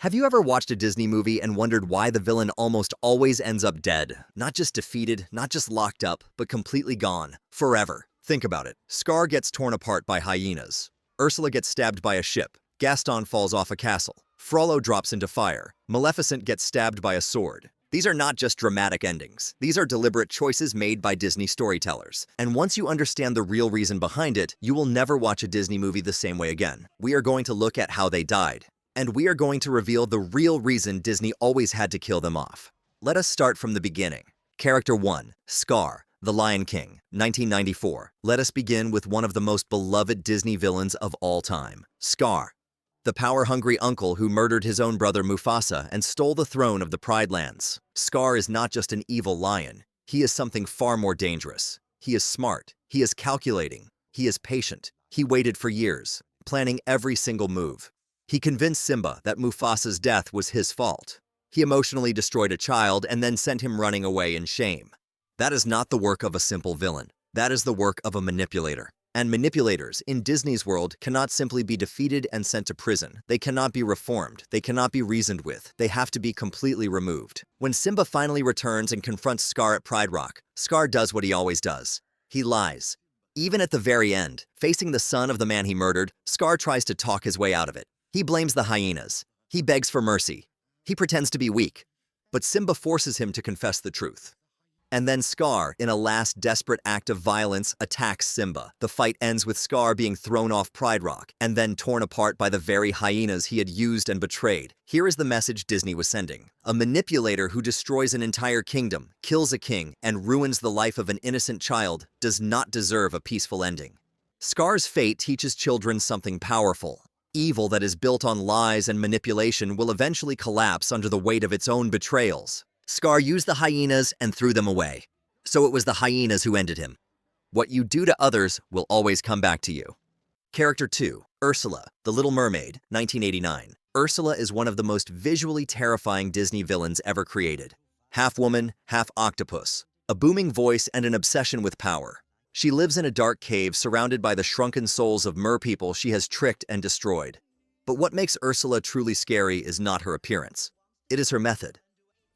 Have you ever watched a Disney movie and wondered why the villain almost always ends up dead? Not just defeated, not just locked up, but completely gone. Forever. Think about it. Scar gets torn apart by hyenas. Ursula gets stabbed by a ship. Gaston falls off a castle. Frollo drops into fire. Maleficent gets stabbed by a sword. These are not just dramatic endings. These are deliberate choices made by Disney storytellers. And once you understand the real reason behind it, you will never watch a Disney movie the same way again. We are going to look at how they died. And we are going to reveal the real reason Disney always had to kill them off. Let us start from the beginning. Character 1, Scar, the Lion King, 1994. Let us begin with one of the most beloved Disney villains of all time, Scar, the power-hungry uncle who murdered his own brother Mufasa and stole the throne of the Pride Lands. Scar is not just an evil lion. He is something far more dangerous. He is smart. He is calculating. He is patient. He waited for years, planning every single move. He convinced Simba that Mufasa's death was his fault. He emotionally destroyed a child and then sent him running away in shame. That is not the work of a simple villain. That is the work of a manipulator. And manipulators, in Disney's world, cannot simply be defeated and sent to prison. They cannot be reformed. They cannot be reasoned with. They have to be completely removed. When Simba finally returns and confronts Scar at Pride Rock, Scar does what he always does. He lies. Even at the very end, facing the son of the man he murdered, Scar tries to talk his way out of it. He blames the hyenas. He begs for mercy. He pretends to be weak. But Simba forces him to confess the truth. And then Scar, in a last desperate act of violence, attacks Simba. The fight ends with Scar being thrown off Pride Rock and then torn apart by the very hyenas he had used and betrayed. Here is the message Disney was sending. A manipulator who destroys an entire kingdom, kills a king, and ruins the life of an innocent child does not deserve a peaceful ending. Scar's fate teaches children something powerful. Evil that is built on lies and manipulation will eventually collapse under the weight of its own betrayals. Scar used the hyenas and threw them away. So it was the hyenas who ended him. What you do to others will always come back to you. Character 2, Ursula, the Little Mermaid, 1989. Ursula is one of the most visually terrifying Disney villains ever created. Half woman, half octopus, a booming voice and an obsession with power. She lives in a dark cave surrounded by the shrunken souls of merpeople she has tricked and destroyed. But what makes Ursula truly scary is not her appearance. It is her method.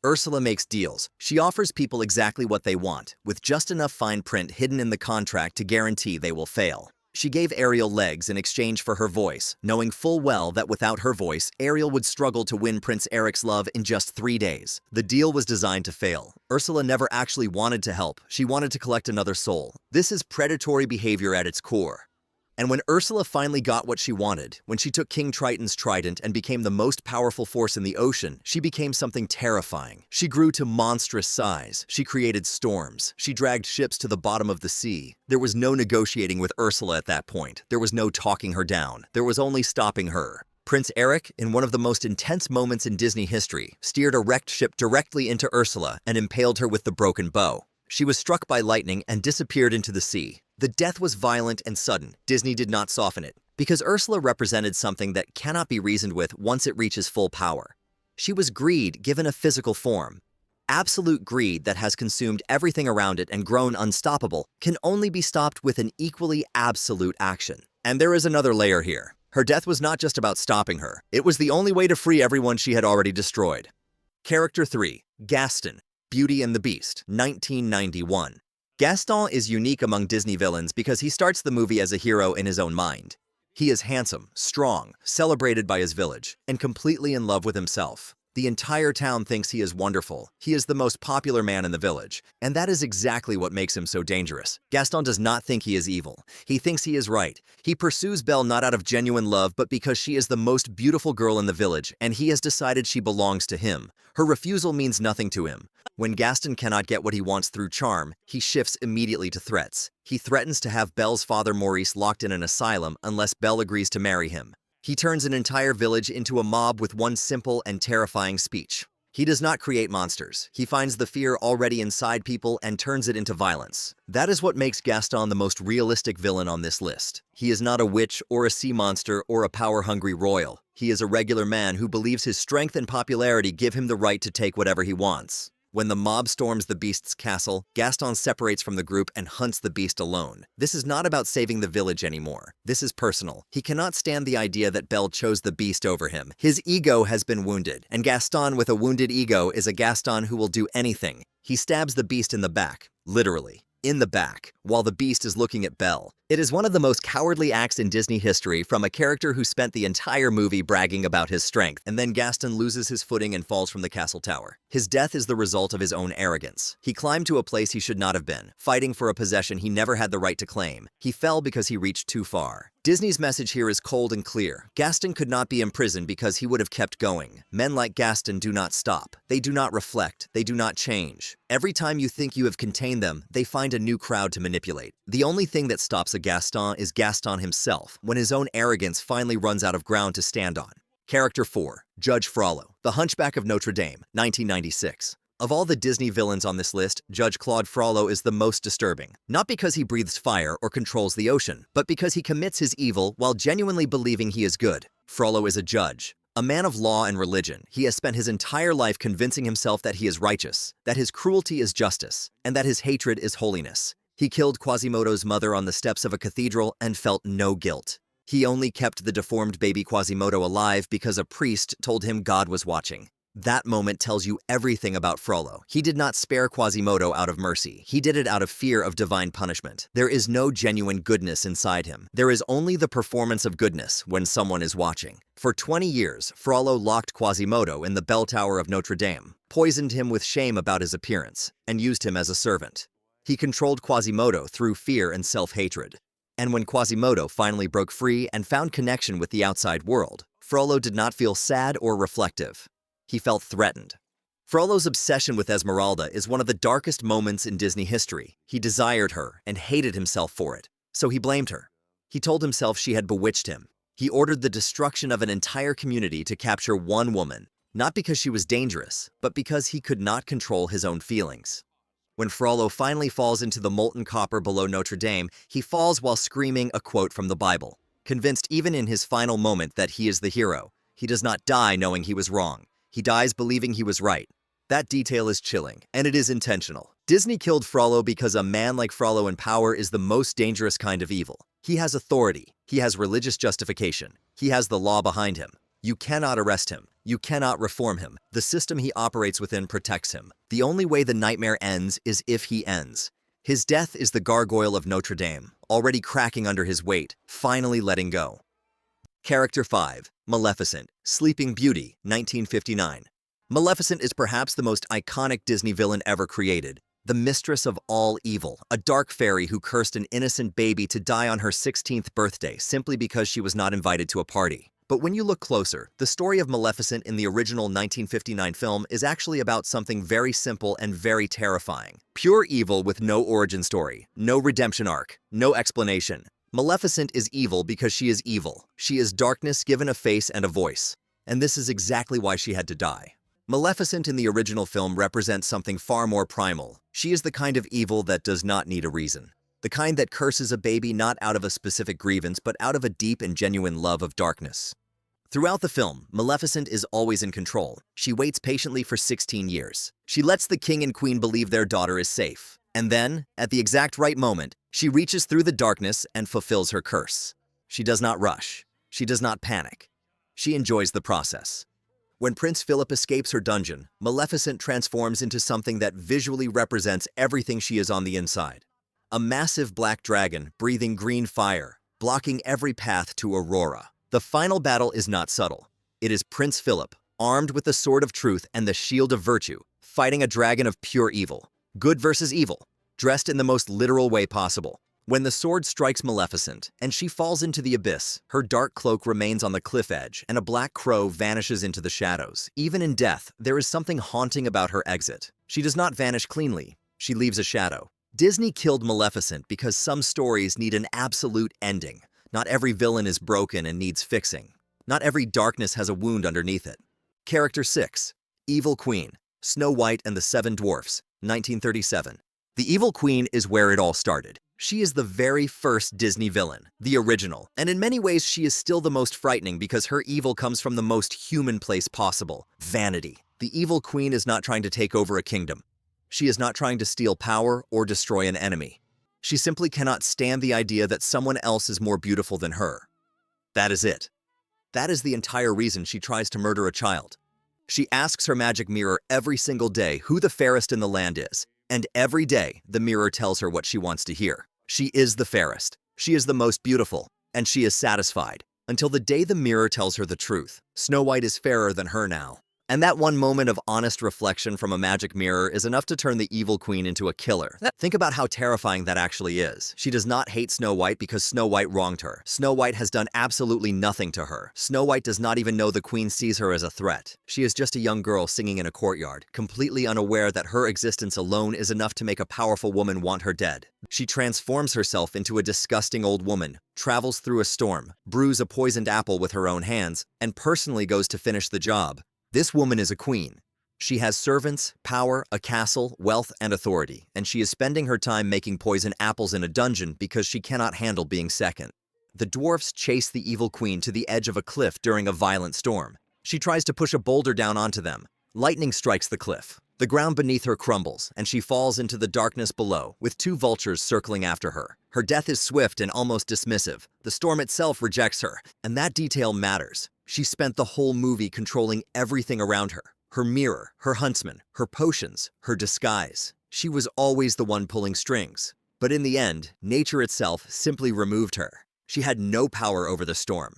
Ursula makes deals. She offers people exactly what they want, with just enough fine print hidden in the contract to guarantee they will fail. She gave Ariel legs in exchange for her voice, knowing full well that without her voice, Ariel would struggle to win Prince Eric's love in just 3 days. The deal was designed to fail. Ursula never actually wanted to help. She wanted to collect another soul. This is predatory behavior at its core. And when Ursula finally got what she wanted, when she took King Triton's trident and became the most powerful force in the ocean, she became something terrifying. She grew to monstrous size. She created storms. She dragged ships to the bottom of the sea. There was no negotiating with Ursula at that point. There was no talking her down. There was only stopping her. Prince Eric, in one of the most intense moments in Disney history, steered a wrecked ship directly into Ursula and impaled her with the broken bow. She was struck by lightning and disappeared into the sea. The death was violent and sudden. Disney did not soften it, because Ursula represented something that cannot be reasoned with once it reaches full power. She was greed given a physical form. Absolute greed that has consumed everything around it and grown unstoppable can only be stopped with an equally absolute action. And there is another layer here. Her death was not just about stopping her. It was the only way to free everyone she had already destroyed. Character 3, Gaston, Beauty and the Beast, 1991. Gaston is unique among Disney villains because he starts the movie as a hero in his own mind. He is handsome, strong, celebrated by his village, and completely in love with himself. The entire town thinks he is wonderful. He is the most popular man in the village, and that is exactly what makes him so dangerous. Gaston does not think he is evil. He thinks he is right. He pursues Belle not out of genuine love, but because she is the most beautiful girl in the village, and he has decided she belongs to him. Her refusal means nothing to him. When Gaston cannot get what he wants through charm, he shifts immediately to threats. He threatens to have Belle's father Maurice locked in an asylum unless Belle agrees to marry him. He turns an entire village into a mob with one simple and terrifying speech. He does not create monsters. He finds the fear already inside people and turns it into violence. That is what makes Gaston the most realistic villain on this list. He is not a witch or a sea monster or a power-hungry royal. He is a regular man who believes his strength and popularity give him the right to take whatever he wants. When the mob storms the Beast's castle, Gaston separates from the group and hunts the Beast alone. This is not about saving the village anymore. This is personal. He cannot stand the idea that Belle chose the Beast over him. His ego has been wounded, and Gaston with a wounded ego is a Gaston who will do anything. He stabs the Beast in the back, literally, in the back, while the Beast is looking at Belle. It is one of the most cowardly acts in Disney history from a character who spent the entire movie bragging about his strength, and then Gaston loses his footing and falls from the castle tower. His death is the result of his own arrogance. He climbed to a place he should not have been, fighting for a possession he never had the right to claim. He fell because he reached too far. Disney's message here is cold and clear. Gaston could not be imprisoned because he would have kept going. Men like Gaston do not stop. They do not reflect. They do not change. Every time you think you have contained them, they find a new crowd to manipulate. The only thing that stops a Gaston is Gaston himself, when his own arrogance finally runs out of ground to stand on. Character 4. Judge Frollo, The Hunchback of Notre Dame, 1996. Of all the Disney villains on this list, Judge Claude Frollo is the most disturbing. Not because he breathes fire or controls the ocean, but because he commits his evil while genuinely believing he is good. Frollo is a judge. A man of law and religion, he has spent his entire life convincing himself that he is righteous, that his cruelty is justice, and that his hatred is holiness. He killed Quasimodo's mother on the steps of a cathedral and felt no guilt. He only kept the deformed baby Quasimodo alive because a priest told him God was watching. That moment tells you everything about Frollo. He did not spare Quasimodo out of mercy. He did it out of fear of divine punishment. There is no genuine goodness inside him. There is only the performance of goodness when someone is watching. For 20 years, Frollo locked Quasimodo in the bell tower of Notre Dame, poisoned him with shame about his appearance, and used him as a servant. He controlled Quasimodo through fear and self-hatred. And when Quasimodo finally broke free and found connection with the outside world, Frollo did not feel sad or reflective. He felt threatened. Frollo's obsession with Esmeralda is one of the darkest moments in Disney history. He desired her and hated himself for it, so he blamed her. He told himself she had bewitched him. He ordered the destruction of an entire community to capture one woman, not because she was dangerous, but because he could not control his own feelings. When Frollo finally falls into the molten copper below Notre Dame, he falls while screaming a quote from the Bible. Convinced even in his final moment that he is the hero, he does not die knowing he was wrong. He dies believing he was right. That detail is chilling, and it is intentional. Disney killed Frollo because a man like Frollo in power is the most dangerous kind of evil. He has authority. He has religious justification. He has the law behind him. You cannot arrest him. You cannot reform him. The system he operates within protects him. The only way the nightmare ends is if he ends. His death is the gargoyle of Notre Dame, already cracking under his weight, finally letting go. Character 5. Maleficent, Sleeping Beauty, 1959. Maleficent is perhaps the most iconic Disney villain ever created. The mistress of all evil, a dark fairy who cursed an innocent baby to die on her 16th birthday simply because she was not invited to a party. But when you look closer, the story of Maleficent in the original 1959 film is actually about something very simple and very terrifying. Pure evil with no origin story, no redemption arc, no explanation. Maleficent is evil because she is evil. She is darkness given a face and a voice. And this is exactly why she had to die. Maleficent in the original film represents something far more primal. She is the kind of evil that does not need a reason. The kind that curses a baby not out of a specific grievance, but out of a deep and genuine love of darkness. Throughout the film, Maleficent is always in control. She waits patiently for 16 years. She lets the king and queen believe their daughter is safe. And then, at the exact right moment, she reaches through the darkness and fulfills her curse. She does not rush. She does not panic. She enjoys the process. When Prince Philip escapes her dungeon, Maleficent transforms into something that visually represents everything she is on the inside. A massive black dragon breathing green fire, blocking every path to Aurora. The final battle is not subtle. It is Prince Philip, armed with the sword of truth and the shield of virtue, fighting a dragon of pure evil. Good versus evil, dressed in the most literal way possible. When the sword strikes Maleficent and she falls into the abyss, her dark cloak remains on the cliff edge and a black crow vanishes into the shadows. Even in death, there is something haunting about her exit. She does not vanish cleanly. She leaves a shadow. Disney killed Maleficent because some stories need an absolute ending. Not every villain is broken and needs fixing. Not every darkness has a wound underneath it. Character 6. Evil Queen, Snow White and the Seven Dwarfs, 1937. The Evil Queen is where it all started. She is the very first Disney villain, the original, and in many ways she is still the most frightening because her evil comes from the most human place possible, Vanity. The evil queen is not trying to take over a kingdom. She is not trying to steal power or destroy an enemy. She simply cannot stand the idea that someone else is more beautiful than her. That is it. That is the entire reason she tries to murder a child. She asks her magic mirror every single day who the fairest in the land is, and every day the mirror tells her what she wants to hear. She is the fairest, she is the most beautiful, and she is satisfied, until the day the mirror tells her the truth. Snow White is fairer than her now. And that one moment of honest reflection from a magic mirror is enough to turn the evil queen into a killer. Think about how terrifying that actually is. She does not hate Snow White because Snow White wronged her. Snow White has done absolutely nothing to her. Snow White does not even know the queen sees her as a threat. She is just a young girl singing in a courtyard, completely unaware that her existence alone is enough to make a powerful woman want her dead. She transforms herself into a disgusting old woman, travels through a storm, brews a poisoned apple with her own hands, and personally goes to finish the job. This woman is a queen. She has servants, power, a castle, wealth, and authority, and she is spending her time making poison apples in a dungeon because she cannot handle being second. The dwarfs chase the evil queen to the edge of a cliff during a violent storm. She tries to push a boulder down onto them. Lightning strikes the cliff. The ground beneath her crumbles, and she falls into the darkness below, with two vultures circling after her. Her death is swift and almost dismissive. The storm itself rejects her, and that detail matters. She spent the whole movie controlling everything around her. Her mirror, her huntsman, her potions, her disguise. She was always the one pulling strings. But in the end, nature itself simply removed her. She had no power over the storm.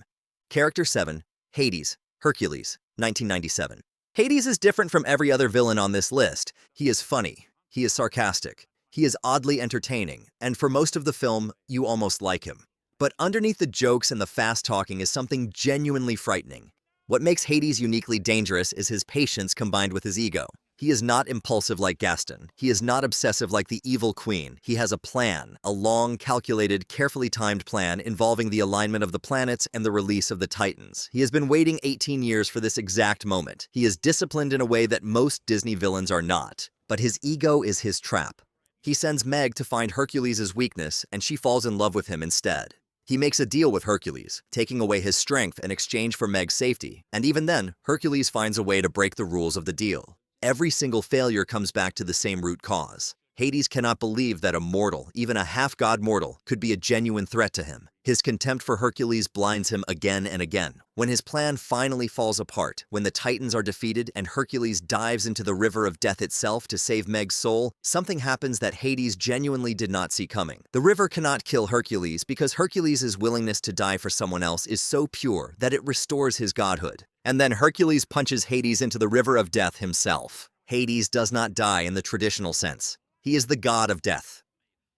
Character 7, Hades, Hercules, 1997. Hades is different from every other villain on this list. He is funny, he is sarcastic, he is oddly entertaining, and for most of the film, you almost like him. But underneath the jokes and the fast talking is something genuinely frightening. What makes Hades uniquely dangerous is his patience combined with his ego. He is not impulsive like Gaston. He is not obsessive like the evil queen. He has a plan, a long, calculated, carefully timed plan involving the alignment of the planets and the release of the Titans. He has been waiting 18 years for this exact moment. He is disciplined in a way that most Disney villains are not. But his ego is his trap. He sends Meg to find Hercules' weakness, and she falls in love with him instead. He makes a deal with Hercules, taking away his strength in exchange for Meg's safety, and even then, Hercules finds a way to break the rules of the deal. Every single failure comes back to the same root cause. Hades cannot believe that a mortal, even a half-god mortal, could be a genuine threat to him. His contempt for Hercules blinds him again and again. When his plan finally falls apart, when the Titans are defeated and Hercules dives into the river of death itself to save Meg's soul, something happens that Hades genuinely did not see coming. The river cannot kill Hercules because Hercules' willingness to die for someone else is so pure that it restores his godhood. And then Hercules punches Hades into the river of death himself. Hades does not die in the traditional sense. He is the god of death.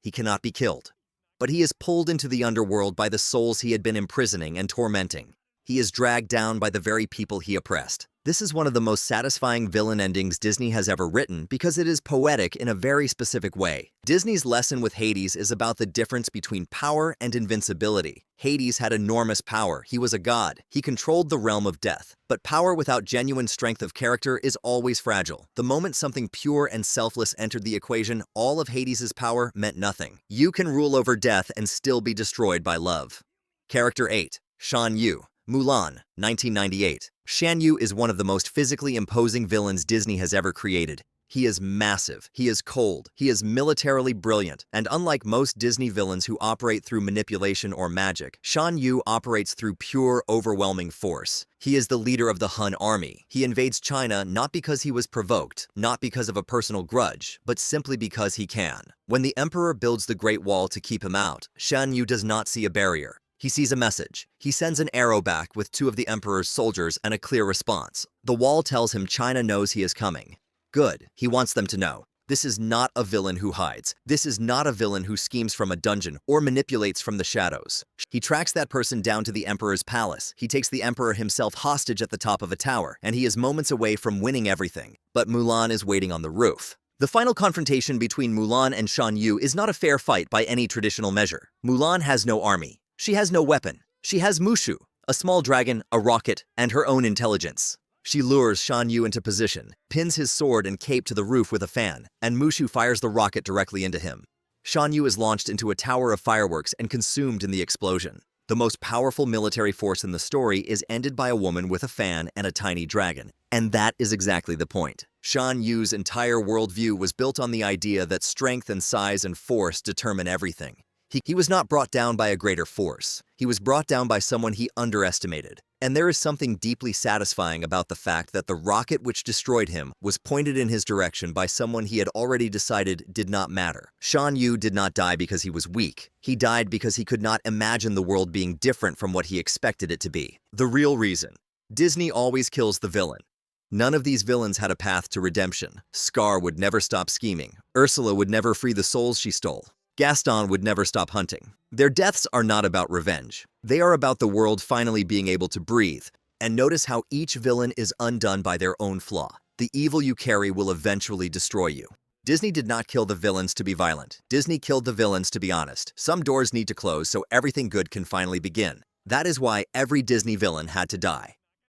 He cannot be killed. But he is pulled into the underworld by the souls he had been imprisoning and tormenting. He is dragged down by the very people he oppressed. This is one of the most satisfying villain endings Disney has ever written because it is poetic in a very specific way. Disney's lesson with Hades is about the difference between power and invincibility. Hades had enormous power. He was a god. He controlled the realm of death. But power without genuine strength of character is always fragile. The moment something pure and selfless entered the equation, all of Hades' power meant nothing. You can rule over death and still be destroyed by love. Character 8, Shan Yu, Mulan, 1998. Shan Yu is one of the most physically imposing villains Disney has ever created. He is massive, he is cold, he is militarily brilliant, and unlike most Disney villains who operate through manipulation or magic, Shan Yu operates through pure, overwhelming force. He is the leader of the Han army. He invades China not because he was provoked, not because of a personal grudge, but simply because he can. When the emperor builds the Great Wall to keep him out, Shan Yu does not see a barrier. He sees a message. He sends an arrow back with 2 of the emperor's soldiers and a clear response. The wall tells him China knows he is coming. Good. He wants them to know. This is not a villain who hides. This is not a villain who schemes from a dungeon or manipulates from the shadows. He tracks that person down to the emperor's palace. He takes the emperor himself hostage at the top of a tower, and he is moments away from winning everything. But Mulan is waiting on the roof. The final confrontation between Mulan and Shan Yu is not a fair fight by any traditional measure. Mulan has no army. She has no weapon. She has Mushu, a small dragon, a rocket, and her own intelligence. She lures Shan Yu into position, pins his sword and cape to the roof with a fan, and Mushu fires the rocket directly into him. Shan Yu is launched into a tower of fireworks and consumed in the explosion. The most powerful military force in the story is ended by a woman with a fan and a tiny dragon. And that is exactly the point. Shan Yu's entire worldview was built on the idea that strength and size and force determine everything. He was not brought down by a greater force. He was brought down by someone he underestimated. And there is something deeply satisfying about the fact that the rocket which destroyed him was pointed in his direction by someone he had already decided did not matter. Shan Yu did not die because he was weak. He died because he could not imagine the world being different from what he expected it to be. The real reason. Disney always kills the villain. None of these villains had a path to redemption. Scar would never stop scheming. Ursula would never free the souls she stole. Gaston would never stop hunting. Their deaths are not about revenge. They are about the world finally being able to breathe. And notice how each villain is undone by their own flaw. The evil you carry will eventually destroy you. Disney did not kill the villains to be violent. Disney killed the villains to be honest. Some doors need to close so everything good can finally begin. That is why every Disney villain had to die.